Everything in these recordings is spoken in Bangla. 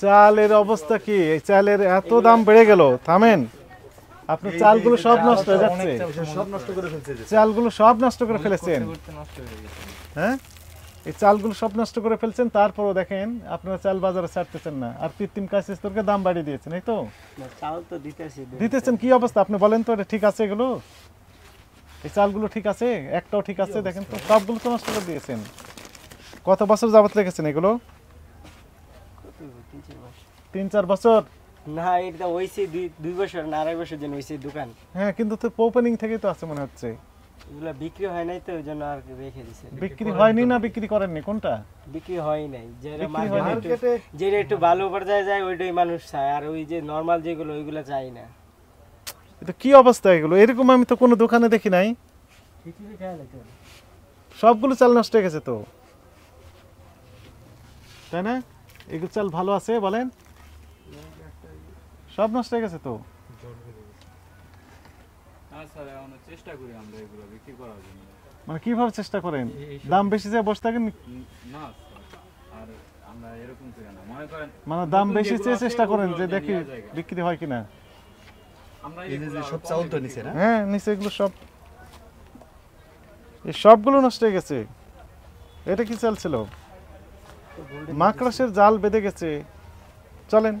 চালের অবস্থা কি? এই চালের এত দাম বেড়ে গেল, থামেন। আপনার চালগুলো সব নষ্ট হয়ে যাচ্ছে, সব নষ্ট করে ফেলছে। চালগুলো সব নষ্ট করে ফেলেছেন। হ্যাঁ, এই চালগুলো সব নষ্ট করে ফেলছেন, তারপরও দেখেন আপনারা চাল বাজারে ছাড়তেছেন না, আর কৃত্রিম কাশিস্তরকে দাম বাড়িয়ে দিয়েছেন। এই তো চাল তো দিতেছেন, কি অবস্থা আপনি বলেন তো? এটা ঠিক আছে? এগুলো এই চালগুলো ঠিক আছে? একটাও ঠিক আছে? দেখেন তো, সবগুলো তো নষ্ট করে দিয়েছেন। কত বছর যাবত রেখেছেন এগুলো? 3-4 বছর না, এটা হইছে 2 বছর না 2.5 বছর যেন হইছে দোকান। হ্যাঁ, কিন্তু তো ওপেনিং থেকেই তো আছে মনে হচ্ছে। এগুলা বিক্রি হয় নাই তো ওইজন্য আর রেখে দিয়েছে। বিক্রি হয়নি না বিক্রি করেননি? কোনটা বিক্রি হয় নাই? যেটা বিক্রি হয়নি। মার্কেটে যেটা একটু ভালো পর্যায়ে যায় ওইটাই মানুষ চায়, আর ওই যে নরমাল যেগুলো ওইগুলা চাই না। এটা কি অবস্থা এগুলো? এরকম আমি তো কোনো দোকানে দেখি নাই। সবগুলো চাল নষ্ট হয়ে গেছে তো, তাই না? এগুলো চাল ভালো আছে বলেন? সব নষ্ট হয়ে গেছে তো। মানে কিভাবে চেষ্টা করেন? দাম বেশি যায় বসে থাকেন? মানে দাম বেশি চেয়ে চেষ্টা করেন যে দেখি বিক্রি হয় কিনা। সব চাউল তো নিচে না? হ্যাঁ, নিচে এগুলো সব, এই সবগুলো নষ্ট হয়ে গেছে। এটা কি চাল ছিল? মাকড়াসের জাল বেঁধে গেছে। চলেন,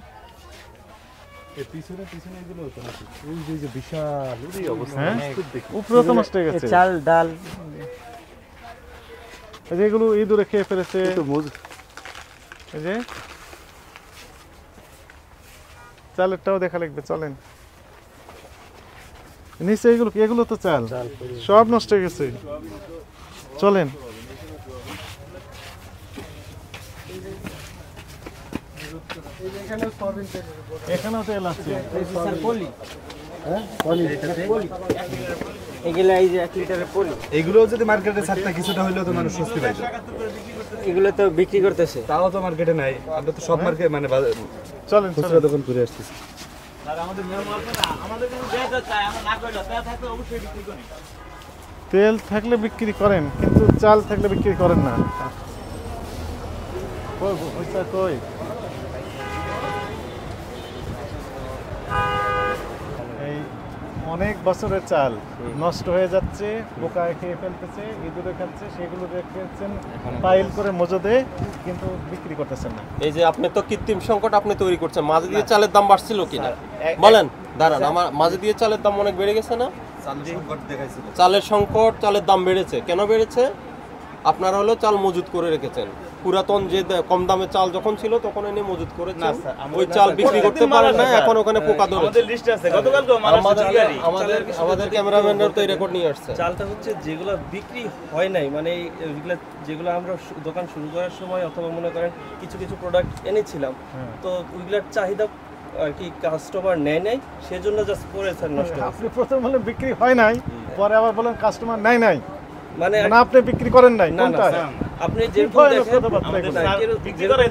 উপরে তো নষ্ট হয়ে গেছে। চাল ডাল এগুলো ইঁদুরে খেয়ে ফেলেছে। এই যে চালেরটাও দেখা লাগবে, চলেন। নিচে এগুলো এগুলো তো চাল সব নষ্ট হয়ে গেছে। চলেন, এখানেও তেল আছে। এগুলা এই যে 1 লিটারের পলি, এগুলো যদি মার্কেটে ছাড়তে কিছুটা হইলেও তো মানুষ স্বস্তি পাইতো। এগুলো তো বিক্রি করতেছে, তাও তো মার্কেটে নাই। আমরা তো সব মার্কেট মানে চলেন, খুচরা দোকান করে আসতেছি। তেল থাকলে বিক্রি করেন, কিন্তু চাল থাকলে বিক্রি করেন না। কই এই অনেক বছরের চাল নষ্ট হয়ে যাচ্ছে, পোকায় খেয়ে ফেলতেছে, ইঁদুরে খাচ্ছে, সেগুলো রেখেছেন পাইল করে মজুদে, কিন্তু বিক্রি করতেছেন না। এই যে আপনি তো কৃত্রিম সংকট আপনি তৈরি করছেন। মাঝে দিয়ে চালের দাম বাড়ছিল কিনা বলেন? দাঁড়ান, আমার মাঝে দিয়ে চালের দাম অনেক বেড়ে গেছে না? চালের সংকট, চালের দাম বেড়েছে। কেন বেড়েছে? আপনারা হলো চাল মজুত করে রেখেছেন। পুরাতন যে কম দামে চাল যখন ছিল তখন এনে মজুত করেছেন, ওই চাল বিক্রি করতে পারেন না, এখন ওখানে পোকা ধরেছে। আমাদের ক্যামেরাম্যানরা তো এই রেকর্ড নিয়ে আসছে। চালটা হচ্ছে যেগুলো বিক্রি হয় নাই, মানে এইগুলা যেগুলো আমরা দোকান শুরু করার সময় অথবা মনে করেন কিছু কিছু প্রোডাক্ট এনেছিলাম, তো ওইগুলার চাহিদা আর কি কাস্টমার নেয় নাই, সেজন্য জাস্ট পরে স্যার নষ্ট। আপনি প্রথম বলেন বিক্রি হয় নাই, পরে আবার বলেন কাস্টমার নেয় নাই, মানে আপনি বিক্রি করেন নাই। কোনটা? আপনি যেরকম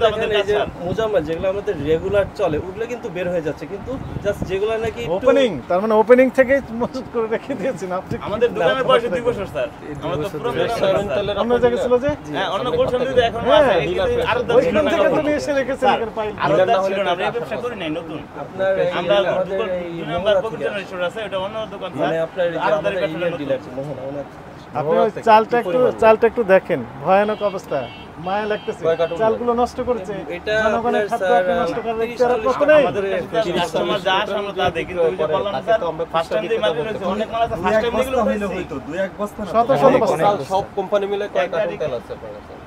দেখেন এই যে মুজাম্মেল যেগুলো আমাদের রেগুলার চলে ওগুলো কিন্তু বের হয়ে যাচ্ছে, কিন্তু জাস্ট যেগুলো নাকি ওপেনিং, তার মানে ওপেনিং থেকেই মজুত করে রেখে দিয়েছেন আপনি। আমাদের দোকানের বয়স 2 বছর স্যার। আমরা তো পুরো অন্য জায়গায় ছিল যে, হ্যাঁ, অন্য গোলশন দিতে এখন আছে, আরো 10 ওইখান থেকে তো নিয়ে এসে রেখেছেন এখানে পাইল। আর না হলে আমরা ব্যবসা করি নাই নতুন। আপনার আমরা আমাদের এই নাম্বার প্রফেশনাল স্টোর আছে, ওটা অন্য দোকান স্যার। মানে আপনার আরো আমাদের দরকার ইন্ডিয়ান ডিলার মোহনা ওনার আপনি ওই চালটা একটু দেখেন, ভয়ানক অবস্থা, মায়া লাগতেছে। চালগুলো নষ্ট করেছে, এটা জনগণের খাদ্য আপনি নষ্ট করার ইচ্ছার প্রশ্ন নেই। আমাদের কাস্টমার যা আসে আমরা তা দেখি, কিন্তু ওই যে বললাম স্যার ফার্স্ট টাইম দিয়ে মাল হয়েছে, অনেক মাল আছে ফার্স্ট টাইম এগুলো হইতো 2-1 বস্তা না, শত বস্তা। সব কোম্পানি মিলে কয়টা তেল আছে আপনার কাছে?